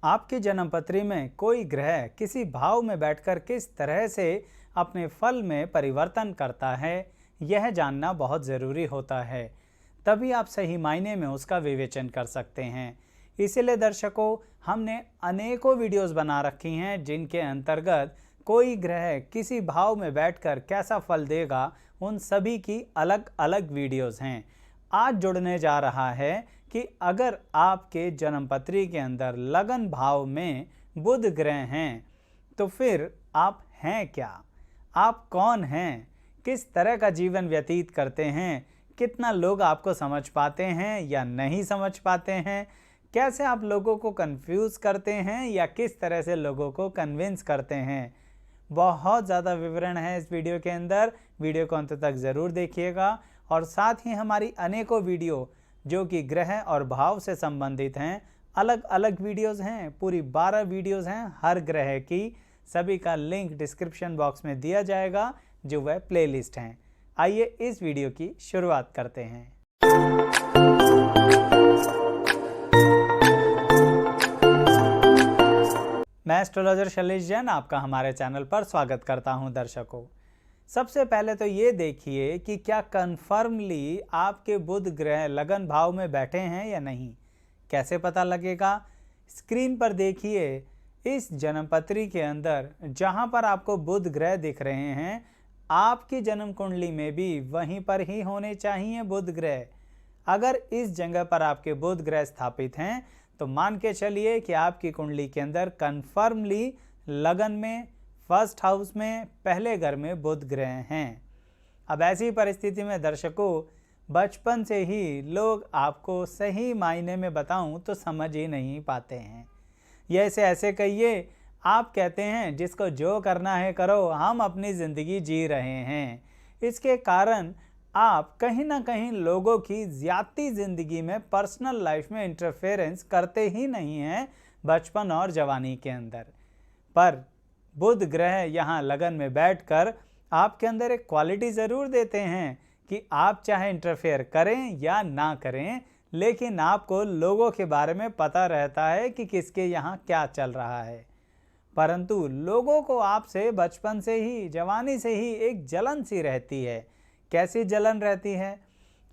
आपकी जन्मपत्री में कोई ग्रह किसी भाव में बैठकर किस तरह से अपने फल में परिवर्तन करता है, यह जानना बहुत ज़रूरी होता है। तभी आप सही मायने में उसका विवेचन कर सकते हैं। इसीलिए दर्शकों, हमने अनेकों वीडियोस बना रखी हैं जिनके अंतर्गत कोई ग्रह किसी भाव में बैठकर कैसा फल देगा, उन सभी की अलग अलग वीडियोस हैं। आज जुड़ने जा रहा है कि अगर आपके जन्मपत्री के अंदर लगन भाव में बुध ग्रह हैं, तो फिर आप हैं क्या, आप कौन हैं, किस तरह का जीवन व्यतीत करते हैं, कितना लोग आपको समझ पाते हैं या नहीं समझ पाते हैं, कैसे आप लोगों को कंफ्यूज करते हैं या किस तरह से लोगों को कन्विंस करते हैं। बहुत ज़्यादा विवरण है इस वीडियो के अंदर। वीडियो को अंत तक ज़रूर देखिएगा और साथ ही हमारी अनेकों वीडियो जो कि ग्रह और भाव से संबंधित हैं, अलग अलग वीडियोस हैं, पूरी 12 वीडियोस हैं हर ग्रह की। सभी का लिंक डिस्क्रिप्शन बॉक्स में दिया जाएगा, जो वह प्लेलिस्ट हैं। आइए इस वीडियो की शुरुआत करते हैं। मैं एस्ट्रोलॉजर शैलेश जैन आपका हमारे चैनल पर स्वागत करता हूं। दर्शकों, सबसे पहले तो ये देखिए कि क्या कन्फर्मली आपके बुध ग्रह लगन भाव में बैठे हैं या नहीं। कैसे पता लगेगा? स्क्रीन पर देखिए, इस जन्मपत्री के अंदर जहां पर आपको बुध ग्रह दिख रहे हैं, आपकी जन्म कुंडली में भी वहीं पर ही होने चाहिए बुध ग्रह। अगर इस जगह पर आपके बुध ग्रह स्थापित हैं तो मान के चलिए कि आपकी कुंडली के अंदर कन्फर्मली लगन में, फर्स्ट हाउस में, पहले घर में बुध ग्रह हैं। अब ऐसी परिस्थिति में दर्शकों, बचपन से ही लोग आपको सही मायने में बताऊं तो समझ ही नहीं पाते हैं। ये ऐसे कहिए, आप कहते हैं जिसको जो करना है करो, हम अपनी ज़िंदगी जी रहे हैं। इसके कारण आप कहीं ना कहीं लोगों की ज़्यादती ज़िंदगी में, पर्सनल लाइफ में इंटरफेरेंस करते ही नहीं हैं बचपन और जवानी के अंदर। पर बुध ग्रह यहाँ लगन में बैठकर आपके अंदर एक क्वालिटी ज़रूर देते हैं कि आप चाहे इंटरफेयर करें या ना करें, लेकिन आपको लोगों के बारे में पता रहता है कि किसके यहाँ क्या चल रहा है। परंतु लोगों को आपसे बचपन से ही, जवानी से ही एक जलन सी रहती है। कैसी जलन रहती है?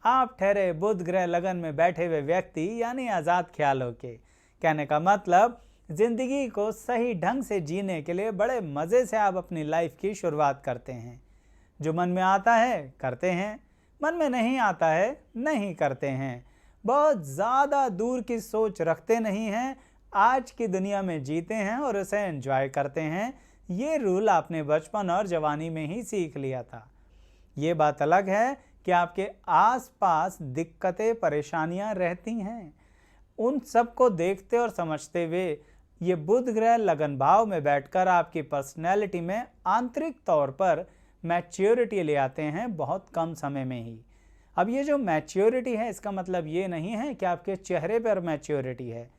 आप ठहरे बुध ग्रह लगन में बैठे हुए व्यक्ति, यानी आज़ाद ख्यालों के। कहने का मतलब, ज़िंदगी को सही ढंग से जीने के लिए बड़े मज़े से आप अपनी लाइफ की शुरुआत करते हैं। जो मन में आता है करते हैं, मन में नहीं आता है नहीं करते हैं। बहुत ज़्यादा दूर की सोच रखते नहीं हैं, आज की दुनिया में जीते हैं और उसे एंजॉय करते हैं। ये रूल आपने बचपन और जवानी में ही सीख लिया था। ये बात अलग है कि आपके आसपास दिक्कतें, परेशानियां रहती हैं। उन सब को देखते और समझते हुए ये बुध ग्रह लगन भाव में बैठकर आपकी पर्सनैलिटी में आंतरिक तौर पर मैच्योरिटी ले आते हैं बहुत कम समय में ही। अब ये जो मैच्योरिटी है, इसका मतलब ये नहीं है कि आपके चेहरे पर मैच्योरिटी है।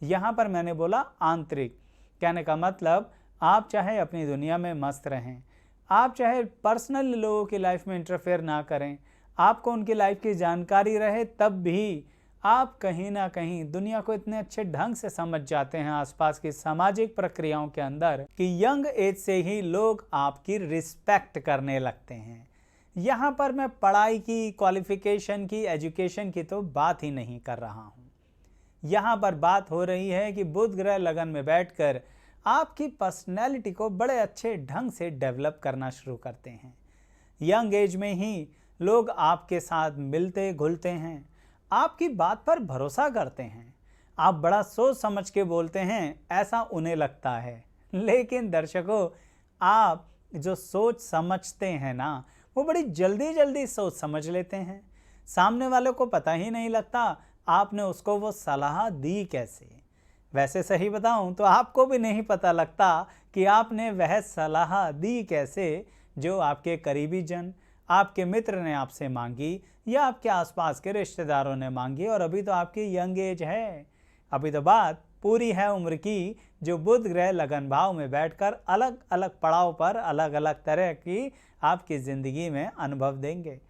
यहाँ पर मैंने बोला आंतरिक। कहने का मतलब, आप चाहे अपनी दुनिया में मस्त रहें, आप चाहे पर्सनल लोगों की लाइफ में इंटरफेयर ना करें, आपको उनकी लाइफ की जानकारी रहे, तब भी आप कहीं ना कहीं दुनिया को इतने अच्छे ढंग से समझ जाते हैं आसपास की सामाजिक प्रक्रियाओं के अंदर कि यंग एज से ही लोग आपकी रिस्पेक्ट करने लगते हैं। यहाँ पर मैं पढ़ाई की, क्वालिफिकेशन की, एजुकेशन की तो बात ही नहीं कर रहा हूँ। यहाँ पर बात हो रही है कि बुध ग्रह लगन में बैठकर आपकी पर्सनैलिटी को बड़े अच्छे ढंग से डेवलप करना शुरू करते हैं। यंग एज में ही लोग आपके साथ मिलते घुलते हैं, आपकी बात पर भरोसा करते हैं, आप बड़ा सोच समझ के बोलते हैं, ऐसा उन्हें लगता है। लेकिन दर्शकों, आप जो सोच समझते हैं ना, वो बड़ी जल्दी जल्दी सोच समझ लेते हैं। सामने वाले को पता ही नहीं लगता आपने उसको वो सलाह दी कैसे। वैसे सही बताऊं तो आपको भी नहीं पता लगता कि आपने वह सलाह दी कैसे जो आपके करीबी जन, आपके मित्र ने आपसे मांगी या आपके आसपास के रिश्तेदारों ने मांगी। और अभी तो आपकी यंग एज है, अभी तो बात पूरी है उम्र की, जो बुध ग्रह लगन भाव में बैठकर अलग अलग पड़ाव पर अलग अलग तरह की आपकी ज़िंदगी में अनुभव देंगे।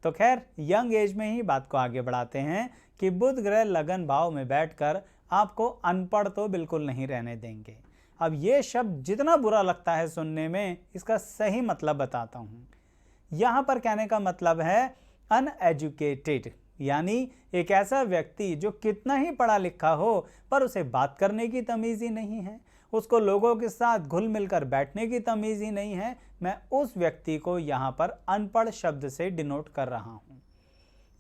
तो खैर, यंग एज में ही बात को आगे बढ़ाते हैं कि बुध ग्रह लगन भाव में बैठकर आपको अनपढ़ तो बिल्कुल नहीं रहने देंगे। अब ये शब्द जितना बुरा लगता है सुनने में, इसका सही मतलब बताता हूँ। यहाँ पर कहने का मतलब है अनएजुकेटेड, यानी एक ऐसा व्यक्ति जो कितना ही पढ़ा लिखा हो पर उसे बात करने की तमीज़ ही नहीं है, उसको लोगों के साथ घुल मिलकर बैठने की तमीज़ ही नहीं है। मैं उस व्यक्ति को यहाँ पर अनपढ़ शब्द से डिनोट कर रहा हूँ।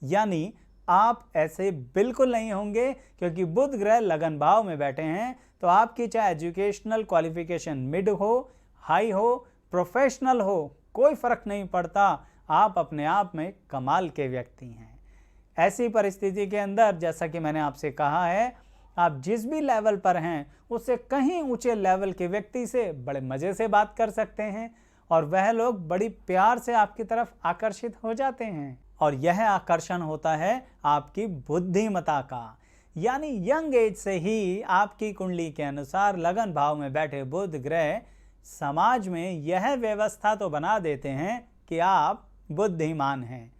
यानी आप ऐसे बिल्कुल नहीं होंगे, क्योंकि बुध ग्रह लगन भाव में बैठे हैं तो आपकी चाहे एजुकेशनल क्वालिफिकेशन मिड हो, हाई हो, प्रोफेशनल हो, कोई फर्क नहीं पड़ता, आप अपने आप में कमाल के व्यक्ति हैं। ऐसी परिस्थिति के अंदर जैसा कि मैंने आपसे कहा है, आप जिस भी लेवल पर हैं उससे कहीं ऊंचे लेवल के व्यक्ति से बड़े मज़े से बात कर सकते हैं और वह लोग बड़ी प्यार से आपकी तरफ आकर्षित हो जाते हैं। और यह आकर्षण होता है आपकी बुद्धिमत्ता का। यानी यंग एज से ही आपकी कुंडली के अनुसार लगन भाव में बैठे बुध ग्रह समाज में यह व्यवस्था तो बना देते हैं कि आप बुद्धिमान हैं।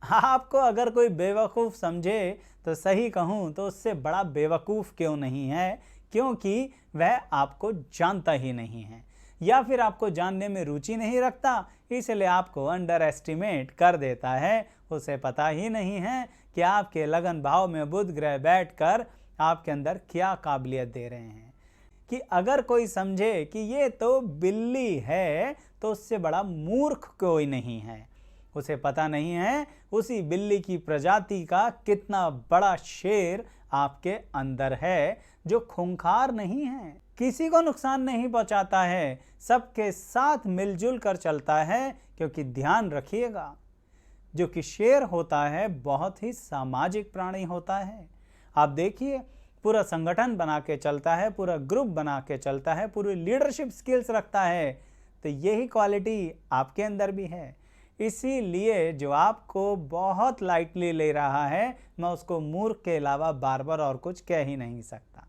आपको अगर कोई बेवकूफ़ समझे तो सही कहूँ तो उससे बड़ा बेवकूफ़ क्यों नहीं है, क्योंकि वह आपको जानता ही नहीं है या फिर आपको जानने में रुचि नहीं रखता, इसलिए आपको अंडर एस्टिमेट कर देता है। उसे पता ही नहीं है कि आपके लगन भाव में बुध ग्रह बैठकर आपके अंदर क्या काबिलियत दे रहे हैं। कि अगर कोई समझे कि ये तो बिल्ली है तो उससे बड़ा मूर्ख कोई नहीं है। उसे पता नहीं है उसी बिल्ली की प्रजाति का कितना बड़ा शेर आपके अंदर है, जो खूंखार नहीं है, किसी को नुकसान नहीं पहुंचाता है, सबके साथ मिलजुल कर चलता है। क्योंकि ध्यान रखिएगा, जो कि शेर होता है बहुत ही सामाजिक प्राणी होता है। आप देखिए, पूरा संगठन बना के चलता है, पूरा ग्रुप बना के चलता है, पूरी लीडरशिप स्किल्स रखता है। तो यही क्वालिटी आपके अंदर भी है। इसीलिए जो आपको बहुत लाइटली ले रहा है, मैं उसको मूर्ख के अलावा बार बार और कुछ कह ही नहीं सकता।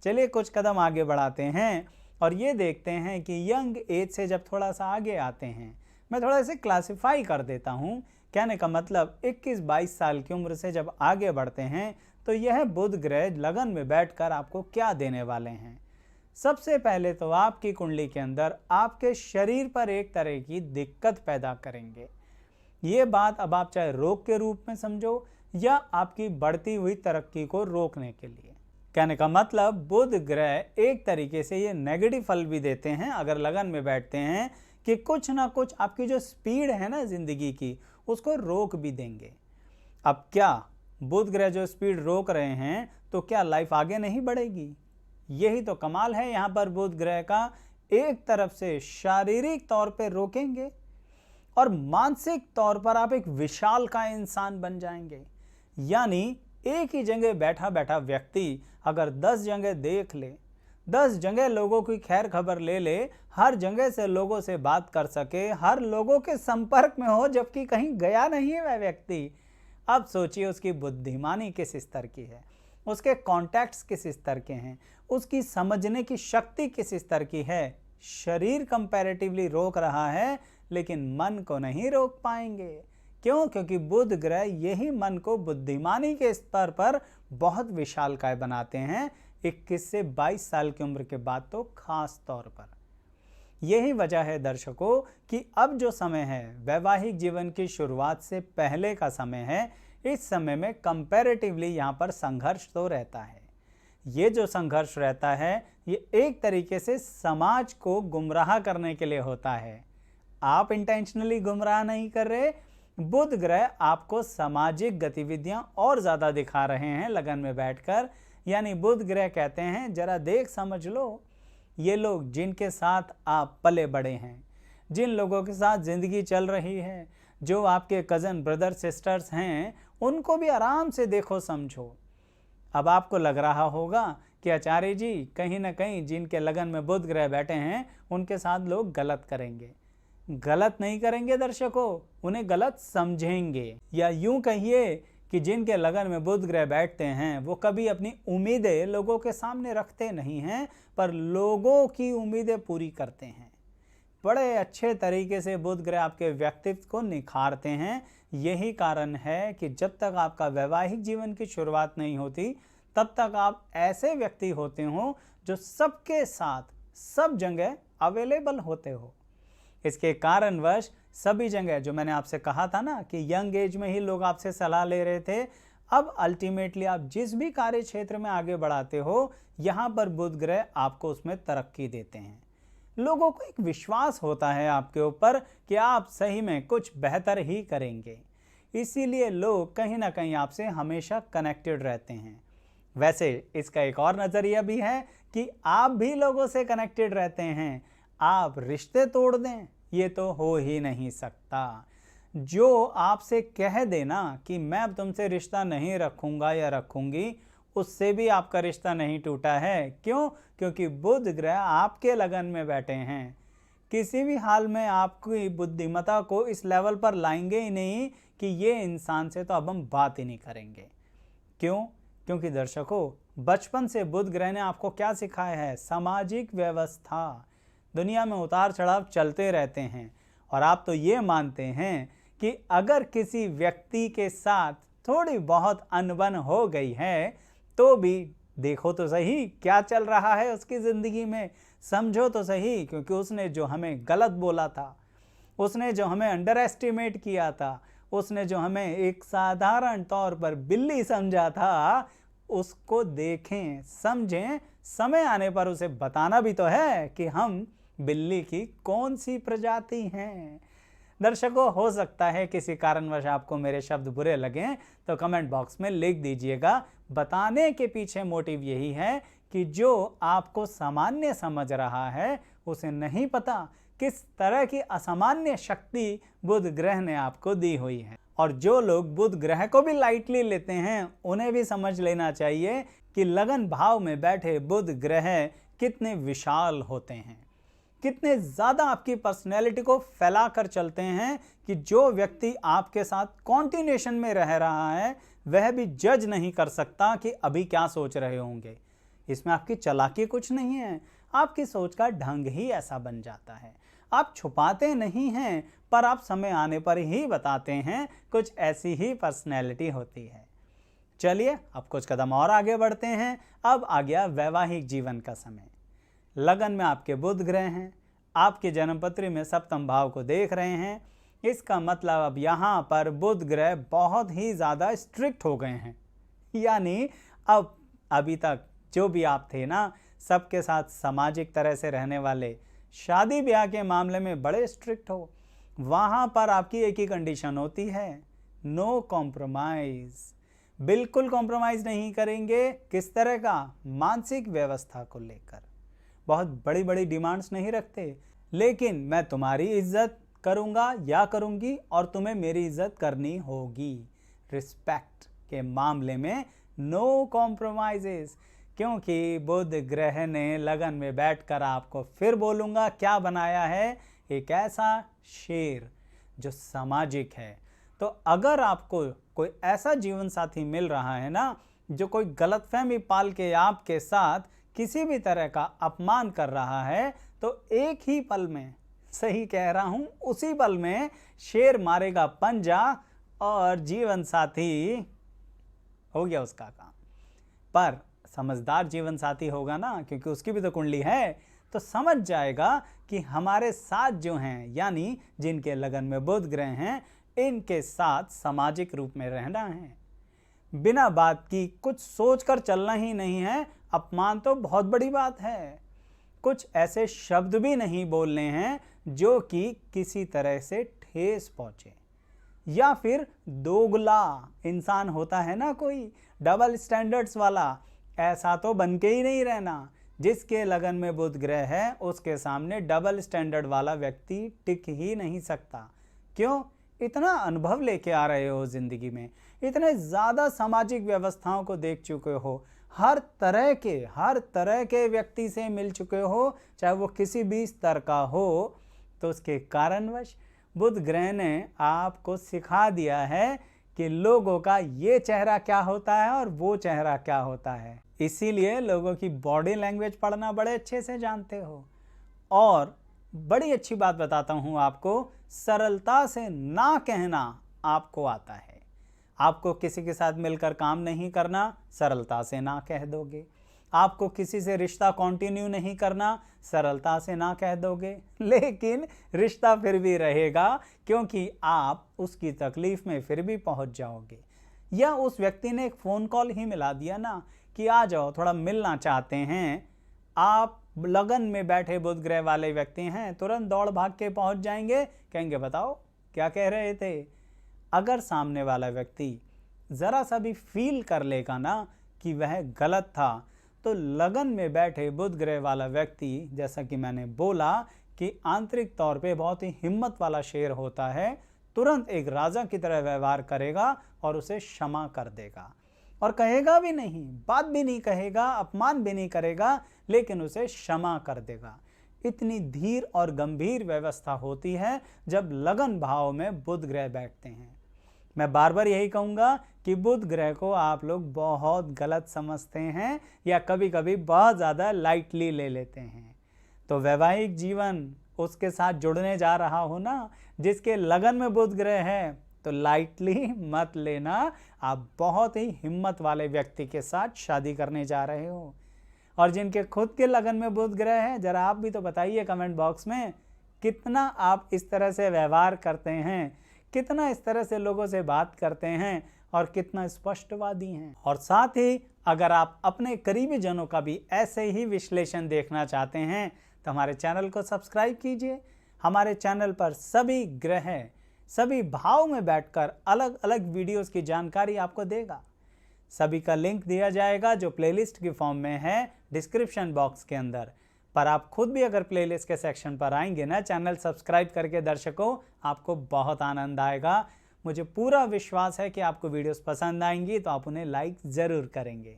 चलिए कुछ कदम आगे बढ़ाते हैं और ये देखते हैं कि यंग एज से जब थोड़ा सा आगे आते हैं, मैं थोड़ा इसे क्लासिफाई कर देता हूँ। कहने का मतलब 21-22 साल की उम्र से जब आगे बढ़ते हैं तो यह बुध ग्रह लगन में बैठकर आपको क्या देने वाले हैं। सबसे पहले तो आपकी कुंडली के अंदर आपके शरीर पर एक तरह की दिक्कत पैदा करेंगे। ये बात अब आप चाहे रोग के रूप में समझो या आपकी बढ़ती हुई तरक्की को रोकने के लिए। कहने का मतलब बुध ग्रह एक तरीके से ये नेगेटिव फल भी देते हैं अगर लगन में बैठते हैं, कि कुछ ना कुछ आपकी जो स्पीड है ना जिंदगी की, उसको रोक भी देंगे। अब क्या बुध ग्रह जो स्पीड रोक रहे हैं तो क्या लाइफ आगे नहीं बढ़ेगी? यही तो कमाल है यहाँ पर बुध ग्रह का। एक तरफ से शारीरिक तौर पे रोकेंगे और मानसिक तौर पर आप एक विशाल का इंसान बन जाएंगे। यानी एक ही जगह बैठा बैठा व्यक्ति अगर 10 जगह देख ले, 10 जगह लोगों की खैर खबर ले ले, हर जगह से लोगों से बात कर सके, हर लोगों के संपर्क में हो जबकि कहीं गया नहीं है वह व्यक्ति, अब सोचिए उसकी बुद्धिमानी किस स्तर की है, उसके कॉन्टैक्ट्स किस स्तर के हैं, उसकी समझने की शक्ति किस स्तर की है। शरीर कंपैरेटिवली रोक रहा है लेकिन मन को नहीं रोक पाएंगे। क्यों? क्योंकि बुध ग्रह यही मन को बुद्धिमानी के स्तर पर बहुत विशालकाय बनाते हैं 21 से 22 साल की उम्र के बाद तो खास तौर पर। यही वजह है दर्शकों कि अब जो समय है वैवाहिक जीवन की शुरुआत से पहले का समय है। इस समय में कंपैरेटिवली यहाँ पर संघर्ष तो रहता है। ये जो संघर्ष रहता है ये एक तरीके से समाज को गुमराह करने के लिए होता है। आप इंटेंशनली गुमराह नहीं कर रहे, बुध ग्रह आपको सामाजिक गतिविधियां और ज़्यादा दिखा रहे हैं लगन में बैठकर। यानी बुध ग्रह कहते हैं जरा देख समझ लो, ये लोग जिनके साथ आप पले बड़े हैं, जिन लोगों के साथ ज़िंदगी चल रही है, जो आपके कज़न ब्रदर सिस्टर्स हैं, उनको भी आराम से देखो समझो। अब आपको लग रहा होगा कि आचार्य जी कहीं ना कहीं जिनके लगन में बुध ग्रह बैठे हैं उनके साथ लोग गलत करेंगे। गलत नहीं करेंगे दर्शकों, उन्हें गलत समझेंगे। या यूं कहिए कि जिनके लगन में बुध ग्रह बैठते हैं वो कभी अपनी उम्मीदें लोगों के सामने रखते नहीं हैं, पर लोगों की उम्मीदें पूरी करते हैं। बड़े अच्छे तरीके से बुध ग्रह आपके व्यक्तित्व को निखारते हैं। यही कारण है कि जब तक आपका वैवाहिक जीवन की शुरुआत नहीं होती तब तक आप ऐसे व्यक्ति होते हो जो सबके साथ सब जगह अवेलेबल होते हो। इसके कारणवश सभी जगह, जो मैंने आपसे कहा था ना कि यंग एज में ही लोग आपसे सलाह ले रहे थे, अब अल्टीमेटली आप जिस भी कार्य क्षेत्र में आगे बढ़ाते हो, यहाँ पर बुध ग्रह आपको उसमें तरक्की देते हैं। लोगों को एक विश्वास होता है आपके ऊपर कि आप सही में कुछ बेहतर ही करेंगे, इसीलिए लोग कहीं ना कहीं आपसे हमेशा कनेक्टेड रहते हैं। वैसे इसका एक और नज़रिया भी है कि आप भी लोगों से कनेक्टेड रहते हैं। आप रिश्ते तोड़ दें, ये तो हो ही नहीं सकता। जो आपसे कह देना कि मैं अब तुमसे रिश्ता नहीं रखूंगा या रखूंगी, उससे भी आपका रिश्ता नहीं टूटा है। क्यों? क्योंकि बुध ग्रह आपके लगन में बैठे हैं। किसी भी हाल में आपकी बुद्धिमत्ता को इस लेवल पर लाएंगे ही नहीं कि ये इंसान से तो अब हम बात ही नहीं करेंगे। क्यों? क्योंकि दर्शकों, बचपन से बुध ग्रह ने आपको क्या सिखाया है? सामाजिक व्यवस्था। दुनिया में उतार चढ़ाव चलते रहते हैं और आप तो ये मानते हैं कि अगर किसी व्यक्ति के साथ थोड़ी बहुत अनबन हो गई है तो भी देखो तो सही क्या चल रहा है उसकी ज़िंदगी में, समझो तो सही, क्योंकि उसने जो हमें गलत बोला था, उसने जो हमें अंडर एस्टिमेट किया था, उसने जो हमें एक साधारण तौर पर बिल्ली समझा था, उसको देखें, समझें, समय आने पर उसे बताना भी तो है कि हम बिल्ली की कौन सी प्रजाति हैं। दर्शकों, हो सकता है किसी कारणवश आपको मेरे शब्द बुरे लगें तो कमेंट बॉक्स में लिख दीजिएगा। बताने के पीछे मोटिव यही है कि जो आपको सामान्य समझ रहा है उसे नहीं पता किस तरह की असामान्य शक्ति बुध ग्रह ने आपको दी हुई है। और जो लोग बुध ग्रह को भी लाइटली लेते हैं उन्हें भी समझ लेना चाहिए कि लगन भाव में बैठे बुध ग्रह कितने विशाल होते हैं, कितने ज़्यादा आपकी पर्सनैलिटी को फैला कर चलते हैं कि जो व्यक्ति आपके साथ कॉन्टिन्यूएशन में रह रहा है वह भी जज नहीं कर सकता कि अभी क्या सोच रहे होंगे। इसमें आपकी चालाकी कुछ नहीं है, आपकी सोच का ढंग ही ऐसा बन जाता है। आप छुपाते नहीं हैं पर आप समय आने पर ही बताते हैं, कुछ ऐसी ही पर्सनैलिटी होती है। चलिए अब कुछ कदम और आगे बढ़ते हैं। अब आ गया वैवाहिक जीवन का समय। लगन में आपके बुध ग्रह हैं, आपके जन्मपत्री में सप्तम भाव को देख रहे हैं। इसका मतलब अब यहाँ पर बुध ग्रह बहुत ही ज़्यादा स्ट्रिक्ट हो गए हैं। यानी अब अभी तक जो भी आप थे ना, सबके साथ सामाजिक तरह से रहने वाले, शादी ब्याह के मामले में बड़े स्ट्रिक्ट हो, वहाँ पर आपकी एक ही कंडीशन होती है, नो कॉम्प्रोमाइज़। बिल्कुल कॉम्प्रोमाइज़ नहीं करेंगे। किस तरह का? मानसिक व्यवस्था को लेकर बहुत बड़ी बड़ी डिमांड्स नहीं रखते, लेकिन मैं तुम्हारी इज्जत करूँगा या करूँगी और तुम्हें मेरी इज्जत करनी होगी। रिस्पेक्ट के मामले में नो कॉम्प्रोमाइजेस। क्योंकि बुध ग्रह ने लगन में बैठकर आपको फिर बोलूँगा क्या बनाया है, एक ऐसा शेर जो सामाजिक है। तो अगर आपको कोई ऐसा जीवन साथी मिल रहा है ना जो कोई गलतफहमी पाल के आपके साथ किसी भी तरह का अपमान कर रहा है, तो एक ही पल में, सही कह रहा हूँ, उसी पल में शेर मारेगा पंजा और जीवन साथी हो गया उसका काम। पर समझदार जीवन साथी होगा ना, क्योंकि उसकी भी तो कुंडली है, तो समझ जाएगा कि हमारे साथ जो हैं, यानी जिनके लगन में बुध ग्रह हैं, इनके साथ सामाजिक रूप में रहना है, बिना बात की कुछ सोचकर चलना ही नहीं है। अपमान तो बहुत बड़ी बात है। कुछ ऐसे शब्द भी नहीं बोलने हैं जो कि किसी तरह से ठेस पहुंचे, या फिर दोगला इंसान होता है ना कोई, डबल स्टैंडर्ड्स वाला, ऐसा तो बन के ही नहीं रहना। जिसके लगन में बुध ग्रह है उसके सामने डबल स्टैंडर्ड वाला व्यक्ति टिक ही नहीं सकता। क्यों? इतना अनुभव लेके आ रहे हो जिंदगी में, इतने ज़्यादा सामाजिक व्यवस्थाओं को देख चुके हो, हर तरह के व्यक्ति से मिल चुके हो, चाहे वो किसी भी स्तर का हो। तो उसके कारणवश बुध ग्रह ने आपको सिखा दिया है कि लोगों का ये चेहरा क्या होता है और वो चेहरा क्या होता है। इसीलिए लोगों की बॉडी लैंग्वेज पढ़ना बड़े अच्छे से जानते हो। और बड़ी अच्छी बात बताता हूँ आपको, सरलता से ना कहना आपको आता है। आपको किसी के साथ मिलकर काम नहीं करना, सरलता से ना कह दोगे। आपको किसी से रिश्ता कंटिन्यू नहीं करना, सरलता से ना कह दोगे, लेकिन रिश्ता फिर भी रहेगा क्योंकि आप उसकी तकलीफ में फिर भी पहुंच जाओगे। या उस व्यक्ति ने एक फ़ोन कॉल ही मिला दिया ना कि आ जाओ, थोड़ा मिलना चाहते हैं, आप लगन में बैठे बुध ग्रह वाले व्यक्ति हैं, तुरंत दौड़ भाग के पहुंच जाएंगे, कहेंगे बताओ क्या कह रहे थे। अगर सामने वाला व्यक्ति ज़रा सा भी फील कर लेगा ना कि वह गलत था, तो लगन में बैठे बुध ग्रह वाला व्यक्ति, जैसा कि मैंने बोला कि आंतरिक तौर पे बहुत ही हिम्मत वाला शेर होता है, तुरंत एक राजा की तरह व्यवहार करेगा और उसे क्षमा कर देगा। और कहेगा भी नहीं, बात भी नहीं कहेगा, अपमान भी नहीं करेगा, लेकिन उसे क्षमा कर देगा। इतनी धीर और गंभीर व्यवस्था होती है जब लगन भाव में बुध ग्रह बैठते हैं। मैं बार बार यही कहूँगा कि बुध ग्रह को आप लोग बहुत गलत समझते हैं या कभी कभी बहुत ज़्यादा लाइटली ले लेते हैं। तो वैवाहिक जीवन उसके साथ जुड़ने जा रहा हो ना, जिसके लगन में बुध ग्रह है, तो लाइटली मत लेना। आप बहुत ही हिम्मत वाले व्यक्ति के साथ शादी करने जा रहे हो। और जिनके खुद के लगन में बुध ग्रह है, जरा आप भी तो बताइए कमेंट बॉक्स में, कितना आप इस तरह से व्यवहार करते हैं, कितना इस तरह से लोगों से बात करते हैं और कितना स्पष्टवादी हैं। और साथ ही अगर आप अपने करीबी जनों का भी ऐसे ही विश्लेषण देखना चाहते हैं तो हमारे चैनल को सब्सक्राइब कीजिए। हमारे चैनल पर सभी ग्रह सभी भाव में बैठकर अलग अलग वीडियोस की जानकारी आपको देगा। सभी का लिंक दिया जाएगा जो प्लेलिस्ट की फॉर्म में है डिस्क्रिप्शन बॉक्स के अंदर। पर आप खुद भी अगर प्लेलिस्ट के सेक्शन पर आएंगे ना, चैनल सब्सक्राइब करके दर्शकों, आपको बहुत आनंद आएगा। मुझे पूरा विश्वास है कि आपको वीडियोस पसंद आएंगी, तो आप उन्हें लाइक ज़रूर करेंगे।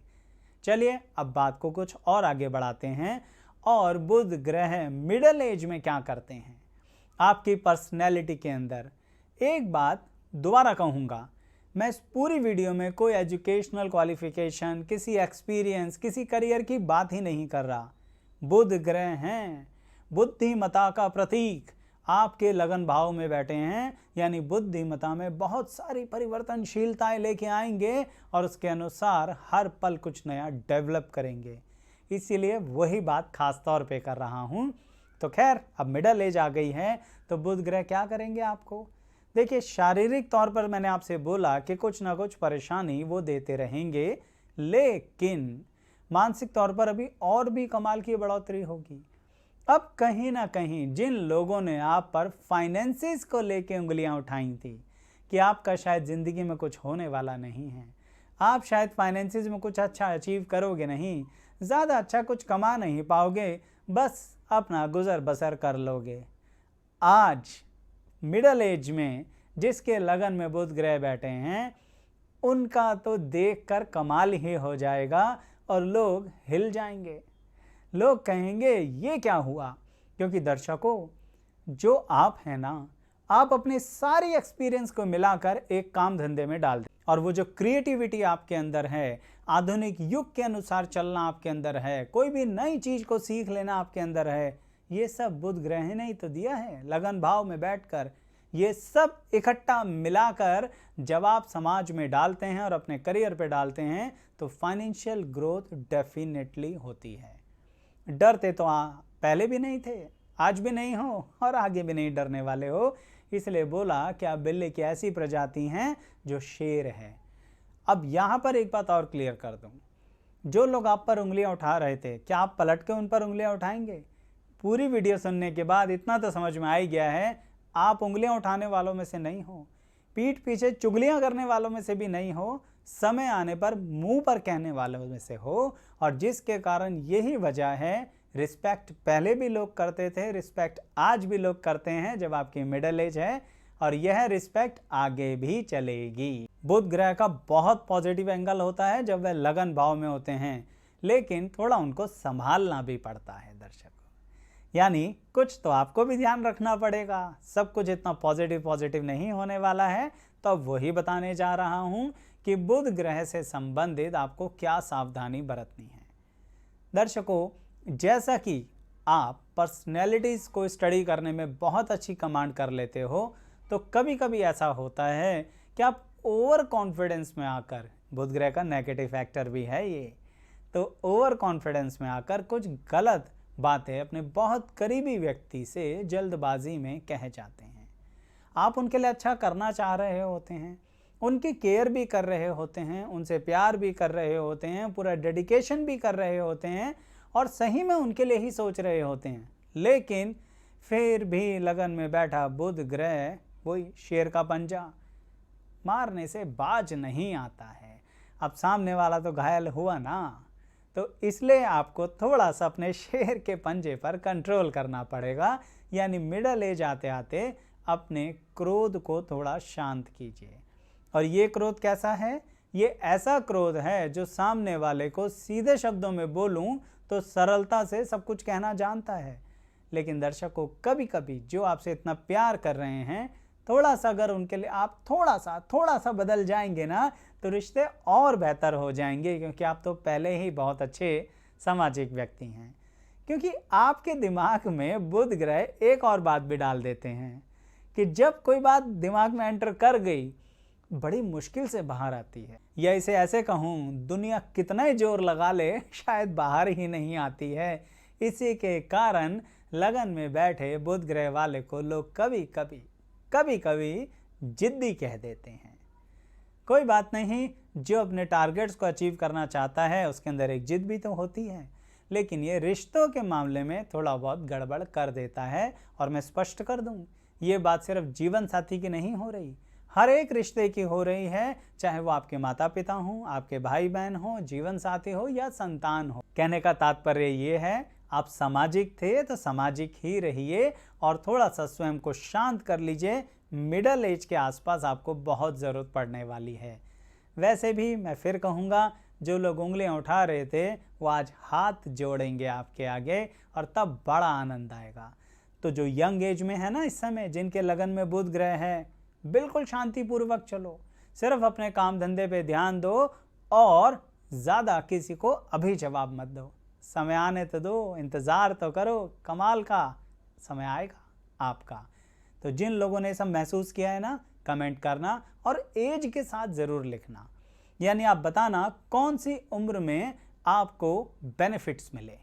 चलिए अब बात को कुछ और आगे बढ़ाते हैं। और बुध ग्रह मिडल एज में क्या करते हैं आपकी पर्सनैलिटी के अंदर। एक बात दोबारा कहूँगा, मैं इस पूरी वीडियो में कोई एजुकेशनल क्वालिफिकेशन, किसी एक्सपीरियंस, किसी करियर की बात ही नहीं कर रहा। बुध ग्रह हैं, बुद्धिमता का प्रतीक, आपके लगन भाव में बैठे हैं, यानी बुद्धिमता में बहुत सारी परिवर्तनशीलताएं लेके आएंगे और उसके अनुसार हर पल कुछ नया डेवलप करेंगे। इसीलिए वही बात खास तौर पे कर रहा हूँ। तो खैर, अब मिडल एज आ गई है तो बुध ग्रह क्या करेंगे आपको। देखिए, शारीरिक तौर पर मैंने आपसे बोला कि कुछ ना कुछ परेशानी वो देते रहेंगे, लेकिन मानसिक तौर पर अभी और भी कमाल की बढ़ोतरी होगी। अब कहीं ना कहीं जिन लोगों ने आप पर फाइनेंसिस को लेके उंगलियां उठाई थी कि आपका शायद ज़िंदगी में कुछ होने वाला नहीं है, आप शायद फाइनेंसिस में कुछ अच्छा अचीव करोगे नहीं, ज़्यादा अच्छा कुछ कमा नहीं पाओगे, बस अपना गुजर बसर कर लोगे। आज मिडल एज में जिसके लगन में बुध ग्रह बैठे हैं, उनका तो देखकर कमाल ही हो जाएगा और लोग हिल जाएंगे। लोग कहेंगे ये क्या हुआ। क्योंकि दर्शकों, जो आप हैं ना, आप अपने सारी एक्सपीरियंस को मिलाकर एक काम धंधे में डाल दें, और वो जो क्रिएटिविटी आपके अंदर है, आधुनिक युग के अनुसार चलना आपके अंदर है, कोई भी नई चीज़ को सीख लेना आपके अंदर है, ये सब बुध ग्रह ने ही तो दिया है लगन भाव में बैठकर। ये सब इकट्ठा मिलाकर जब आप समाज में डालते हैं और अपने करियर पे डालते हैं तो फाइनेंशियल ग्रोथ डेफिनेटली होती है। डरते तो पहले भी नहीं थे, आज भी नहीं हो और आगे भी नहीं डरने वाले हो। इसलिए बोला कि आप बिल्ली की ऐसी प्रजाति हैं जो शेर है। अब यहाँ पर एक बात और क्लियर कर दूँ, जो लोग आप पर उंगलियाँ उठा रहे थे, क्या आप पलट के उन पर उंगलियाँ उठाएंगे। पूरी वीडियो सुनने के बाद इतना तो समझ में आ ही गया है, आप उंगलियां उठाने वालों में से नहीं हो, पीठ पीछे चुगलियां करने वालों में से भी नहीं हो, समय आने पर मुंह पर कहने वालों में से हो। और जिसके कारण यही वजह है, रिस्पेक्ट पहले भी लोग करते थे, रिस्पेक्ट आज भी लोग करते हैं जब आपकी मिडिल एज है, और यह रिस्पेक्ट आगे भी चलेगी। बुध ग्रह का बहुत पॉजिटिव एंगल होता है जब वह लगन भाव में होते हैं, लेकिन थोड़ा उनको संभालना भी पड़ता है दर्शकों। यानी कुछ तो आपको भी ध्यान रखना पड़ेगा, सब कुछ इतना पॉजिटिव नहीं होने वाला है। तो अब वही बताने जा रहा हूं कि बुध ग्रह से संबंधित आपको क्या सावधानी बरतनी है। दर्शकों, जैसा कि आप पर्सनैलिटीज़ को स्टडी करने में बहुत अच्छी कमांड कर लेते हो, तो कभी कभी ऐसा होता है कि आप ओवर कॉन्फिडेंस में आकर, बुध ग्रह का नेगेटिव फैक्टर भी है ये, तो ओवर कॉन्फिडेंस में आकर कुछ गलत बातें अपने बहुत करीबी व्यक्ति से जल्दबाजी में कह जाते हैं। आप उनके लिए अच्छा करना चाह रहे होते हैं, उनकी केयर भी कर रहे होते हैं, उनसे प्यार भी कर रहे होते हैं, पूरा डेडिकेशन भी कर रहे होते हैं और सही में उनके लिए ही सोच रहे होते हैं, लेकिन फिर भी लगन में बैठा बुध ग्रह वही शेर का पंजा, मारने से बाज नहीं आता है। अब सामने वाला तो घायल हुआ ना, तो इसलिए आपको थोड़ा सा अपने शेर के पंजे पर कंट्रोल करना पड़ेगा, यानी मिडल एज आते आते अपने क्रोध को थोड़ा शांत कीजिए। और ये क्रोध कैसा है? ये ऐसा क्रोध है जो सामने वाले को सीधे शब्दों में बोलूं तो सरलता से सब कुछ कहना जानता है, लेकिन दर्शकों कभी कभी जो आपसे इतना प्यार कर रहे हैं, थोड़ा सा अगर उनके लिए आप थोड़ा सा बदल जाएंगे ना, तो रिश्ते और बेहतर हो जाएंगे, क्योंकि आप तो पहले ही बहुत अच्छे सामाजिक व्यक्ति हैं। क्योंकि आपके दिमाग में बुध ग्रह एक और बात भी डाल देते हैं कि जब कोई बात दिमाग में एंटर कर गई, बड़ी मुश्किल से बाहर आती है, या इसे ऐसे कहूँ, दुनिया कितना ही जोर लगा ले शायद बाहर ही नहीं आती है। इसी के कारण लगन में बैठे बुध ग्रह वाले को लोग कभी कभी जिद्दी कह देते हैं। कोई बात नहीं, जो अपने टारगेट्स को अचीव करना चाहता है उसके अंदर एक जिद भी तो होती है, लेकिन ये रिश्तों के मामले में थोड़ा बहुत गड़बड़ कर देता है। और मैं स्पष्ट कर दूं, ये बात सिर्फ जीवन साथी की नहीं हो रही, हर एक रिश्ते की हो रही है, चाहे वो आपके माता पिता हों, आपके भाई बहन हों, जीवन साथी हो या संतान हो। कहने का तात्पर्य ये है, आप सामाजिक थे तो सामाजिक ही रहिए और थोड़ा सा स्वयं को शांत कर लीजिए। मिडल एज के आसपास आपको बहुत ज़रूरत पड़ने वाली है। वैसे भी मैं फिर कहूँगा, जो लोग उंगलियां उठा रहे थे वो आज हाथ जोड़ेंगे आपके आगे, और तब बड़ा आनंद आएगा। तो जो यंग एज में है ना इस समय, जिनके लगन में बुध ग्रह है, बिल्कुल शांतिपूर्वक चलो, सिर्फ अपने काम धंधे पे ध्यान दो और ज़्यादा किसी को अभी जवाब मत दो। समय आने तो दो, इंतज़ार तो करो, कमाल का समय आएगा आपका। तो जिन लोगों ने सब महसूस किया है ना, कमेंट करना और एज के साथ ज़रूर लिखना, यानी आप बताना कौन सी उम्र में आपको बेनिफिट्स मिले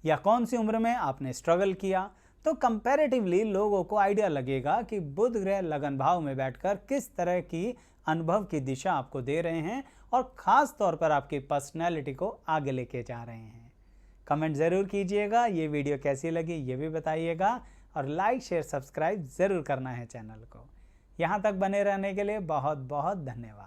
या कौन सी उम्र में आपने स्ट्रगल किया। तो कंपैरेटिवली लोगों को आइडिया लगेगा कि बुध ग्रह लगन भाव में बैठकर किस तरह की अनुभव की दिशा आपको दे रहे हैं और ख़ास तौर पर आपकी पर्सनैलिटी को आगे लेके जा रहे हैं। कमेंट ज़रूर कीजिएगा, ये वीडियो कैसी लगी ये भी बताइएगा, और लाइक शेयर सब्सक्राइब ज़रूर करना है चैनल को। यहाँ तक बने रहने के लिए बहुत बहुत धन्यवाद।